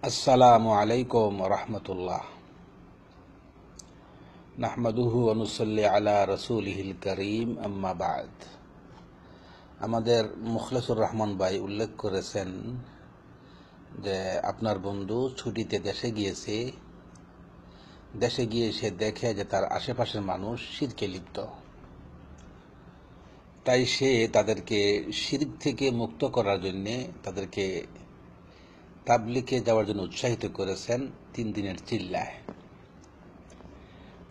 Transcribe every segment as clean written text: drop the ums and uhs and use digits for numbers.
আসসালামু আলাইকুম রহমতুল্লাহ। নাহমাদুহু ওয়া নুসাল্লি আলা রাসূলিহিল কারীম, আম্মা বাদ। আমাদের মুখলেসুর রহমান ভাই উল্লেখ করেছেন যে আপনার বন্ধু ছুটিতে দেশে গিয়েছে। দেশে গিয়ে সে দেখে যে তার আশেপাশের মানুষ শিরকে লিপ্ত। তাই সে তাদেরকে শিরক থেকে মুক্ত করার জন্যে তাদেরকে তাবলিগে যাওয়ার জন্য উৎসাহিত করেছেন 3 দিনের চিল্লায়,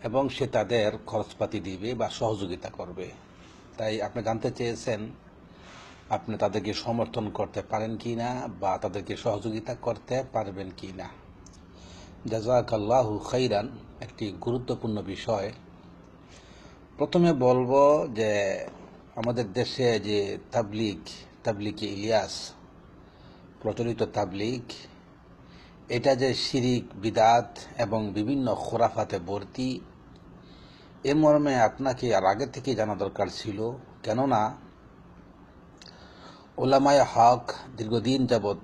এবং সে তাদের খরচপাতি দিবে বা সহযোগিতা করবে। তাই আপনি জানতে চেয়েছেন আপনি তাদেরকে সমর্থন করতে পারেন কি না বা তাদেরকে সহযোগিতা করতে পারবেন কি না। জাযাকাল্লাহু খাইরান। একটি গুরুত্বপূর্ণ বিষয়। প্রথমে বলবো যে আমাদের দেশে যে তাবলিগে ইলিয়াস প্রচলিত তাবলিগ, এটা যে শিরিক, বিদাত এবং বিভিন্ন খোরাফাতে ভর্তি, এ মর্মে আপনাকে আর আগে থেকে জানা দরকার ছিল। কেননা ওলামায়ে হক দীর্ঘদিন যাবৎ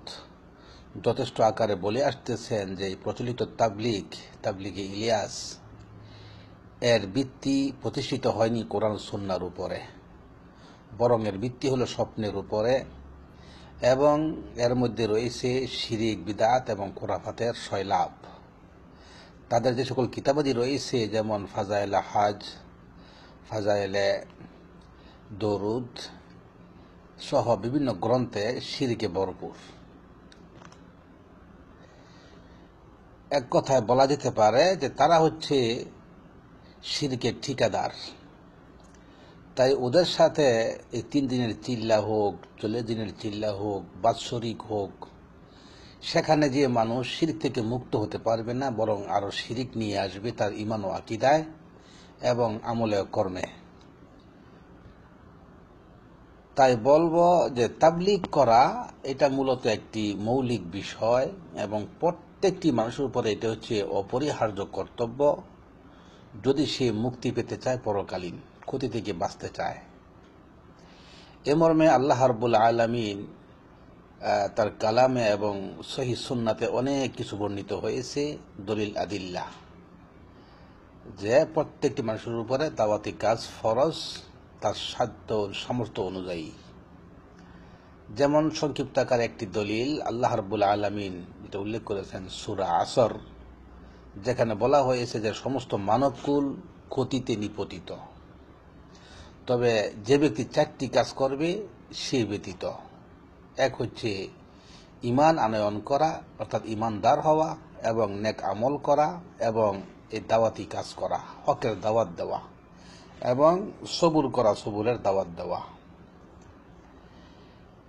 যথেষ্ট আকারে বলে আসতেছেন যে এই প্রচলিত তাবলিগে ইলিয়াস এর ভিত্তি প্রতিষ্ঠিত হয়নি কোরআন সুন্নাহর উপরে, বরং এর ভিত্তি হলো স্বপ্নের উপরে, এবং এর মধ্যে রয়েছে শিরিক, বিদাত এবং খোরাফাতের সয়লাভ। তাদের যে সকল কিতাবাদি রয়েছে, যেমন ফাজাইলে হাজ, ফাজাইলে দরুদ সহ বিভিন্ন গ্রন্থে শিরকে ভরপুর। এক কথায় বলা যেতে পারে যে তারা হচ্ছে শিরকের ঠিকাদার। তাই ওদের সাথে এই 3 দিনের চিল্লা হোক, 40 দিনের চিল্লা হোক, বাৎসরিক হোক, সেখানে যে মানুষ শিরক থেকে মুক্ত হতে পারবে না, বরং আরো শিরক নিয়ে আসবে তার ঈমান ও আকীদায় এবং আমলে ও কর্মে। তাই বলবো যে তাবলিগ করা এটা মূলত একটি মৌলিক বিষয়, এবং প্রত্যেকটি মানুষের উপরে এটা হচ্ছে অপরিহার্য কর্তব্য, যদি সে মুক্তি পেতে চায়, পরকালীন ক্ষতি থেকে বাঁচতে চায়। এ মর্মে আল্লাহ রাব্বুল আলামিন তার কালামে এবং সহিহ সুন্নাতে অনেক কিছু বর্ণিত হয়েছে, দলিল আদিল্লাহ, যে প্রত্যেকটি মানুষের উপরে দাওয়াতি কাজ ফরজ তার সাধ্য সামর্থ্য অনুযায়ী। যেমন সংক্ষিপ্ত আকারে একটি দলিল আল্লাহ রাব্বুল আলামিন যেটা উল্লেখ করেছেন সূরা আসর, যেখানে বলা হয়েছে যে সমস্ত মানবকুল ক্ষতিতে নিপতিত, তবে যে ব্যক্তি 4টি কাজ করবে সে ব্যতীত। এক হচ্ছে ঈমান আনয়ন করা, অর্থাৎ ঈমানদার হওয়া, এবং নেক আমল করা, এবং এই দাওয়াতি কাজ করা, হকের দাওয়াত দেওয়া, এবং সবুর করা, সবুরের দাওয়াত দেওয়া।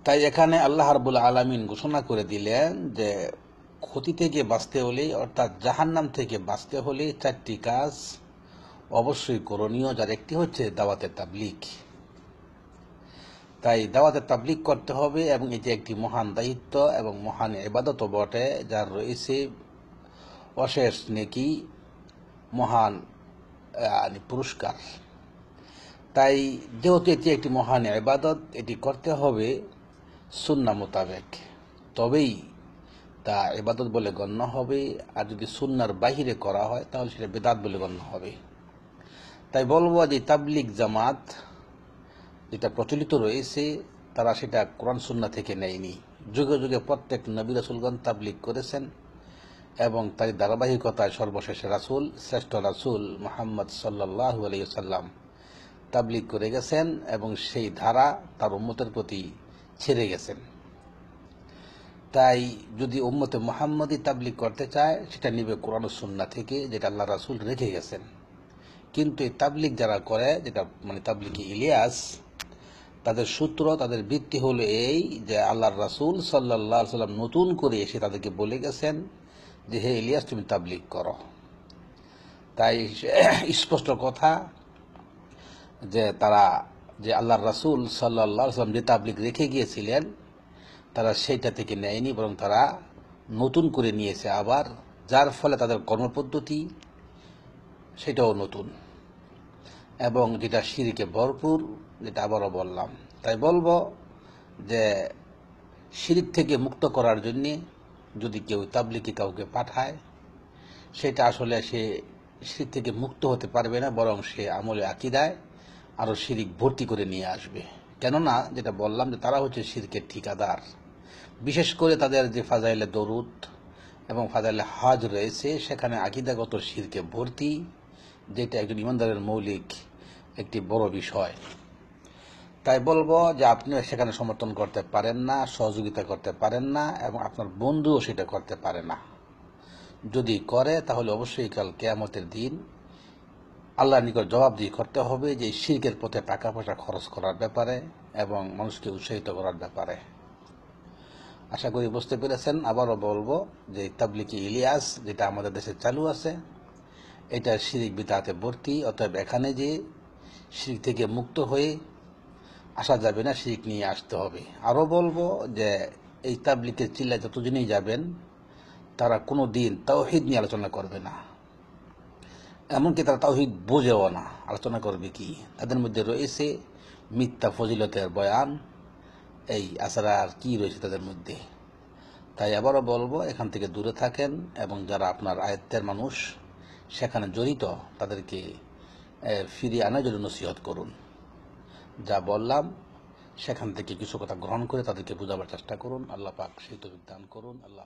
তাই এখানে আল্লাহ রাব্বুল আলামিন ঘোষণা করে দিলেন যে ক্ষতি থেকে বাঁচতে হলে, অর্থাৎ জাহান্নাম থেকে বাঁচতে হলে 4টি কাজ অবশ্যই করণীয়, যার একটি হচ্ছে দাওয়াতে তাবলিগ। তাই দাওয়াতে তাবলিগ করতে হবে, এবং এটি একটি মহান দায়িত্ব এবং মহান ইবাদত বটে, যার রয়েছে অশেষ নেকি, মহান পুরস্কার। তাই যেহেতু এটি একটি মহান ইবাদত, এটি করতে হবে সুন্নাহ মোতাবেক, তবেই তা ইবাদত বলে গণ্য হবে। আর যদি সুন্নাহর বাহিরে করা হয় তাহলে সেটা বিদআত বলে গণ্য হবে। তাই বলবো যে তাবলিগ জামাত যেটা প্রচলিত রয়েছে, তারা সেটা কোরআন সুন্নাহ থেকে নেয়নি। যুগে যুগে প্রত্যেক নবী রাসূলগণ তাবলিগ করেছেন, এবং তার ধারাবাহিকতায় সর্বশেষ রাসূল, শ্রেষ্ঠ রাসূল মুহাম্মদ সাল্লাল্লাহু আলাইহি ওয়াসাল্লাম তাবলিগ করে গেছেন, এবং সেই ধারা তার উম্মতের প্রতি ছেড়ে গেছেন। তাই যদি উম্মতে মুহাম্মদী তাবলিগ করতে চায়, সেটা নিবে কোরআন ও সুন্নাহ থেকে, যেটা আল্লাহ রাসূল রেখে গেছেন। কিন্তু এই তাবলিগ যারা করে, যেটা মানে তাবলিগে ইলিয়াস, তাদের সূত্র, তাদের ভিত্তি হলো এই যে আল্লাহর রাসূল সাল্লাল্লাহু আলাইহি ওয়াসাল্লাম নতুন করে এসে তাদেরকে বলে গেছেন যে হে ইলিয়াস, তুমি তাবলিগ করো। তাই স্পষ্ট কথা যে তারা যে আল্লাহর রাসূল সাল্লাল্লাহু আলাইহি ওয়াসাল্লাম যে তাবলিগ রেখে গিয়েছিলেন, তারা সেইটা থেকে নেয়নি, বরং তারা নতুন করে নিয়েছে আবার, যার ফলে তাদের কর্মপদ্ধতি সেটাও নতুন, এবং যেটা শিরকে ভরপুর, যেটা আবারও বললাম। তাই বলবো যে শিরক থেকে মুক্ত করার জন্যে যদি কেউ তাবলিগি কাউকে পাঠায়, সেটা আসলে সে শিরক থেকে মুক্ত হতে পারবে না, বরং সে আমলে আকীদায় আরও শিরিক ভর্তি করে নিয়ে আসবে। কেননা যেটা বললাম যে তারা হচ্ছে শিরকের ঠিকাদার। বিশেষ করে তাদের যে ফাজাইলে দরুদ এবং ফাজাইলে হজ রয়েছে, সেখানে আকীদাগত শিরকে ভর্তি, যেটা একজন ইমানদারের মৌলিক একটি বড় বিষয়। তাই বলবো যে আপনিও সেখানে সমর্থন করতে পারেন না, সহযোগিতা করতে পারেন না, এবং আপনার বন্ধুও সেটা করতে পারে না। যদি করে তাহলে অবশ্যই কাল কিয়ামতের দিন আল্লাহর নিকট জবাবদিহি করতে হবে যে শিরকের পথে টাকা পয়সা খরচ করার ব্যাপারে এবং মানুষকে উৎসাহিত করার ব্যাপারে। আশা করি বুঝতে পেরেছেন। আবারও বলবো যে তাবলিগি ইলিয়াস যেটা আমাদের দেশে চালু আছে, এটা শিরিক বিদআতে ভর্তি। অতএব এখানে যে শিরিক থেকে মুক্ত হয়ে আসা যাবে না, শিরিক নিয়ে আসতে হবে। আরও বলবো যে এই তাবলিগের চিল্লায় যতজনই যাবেন, তারা কোনো দিন তাওহীদ নিয়ে আলোচনা করবে না, এমনকি তারা তাওহীদ বোঝেও না। আলোচনা করবে কি? তাদের মধ্যে রয়েছে মিথ্যা ফজিলতের বয়ান, এই আছাড়া আর কি রয়েছে তাদের মধ্যে। তাই আবারও বলবো, এখান থেকে দূরে থাকেন এবং যারা আপনার আয়ত্তের মানুষ সেখানে জড়িত, তাদেরকে ফিরিয়ে আনার জন্য নসিহত করুন। যা বললাম সেখান থেকে কিছু কথা গ্রহণ করে তাদেরকে বোঝাবার চেষ্টা করুন। আল্লাহ পাক সেই তৌফিক দান করুন। আল্লাহ।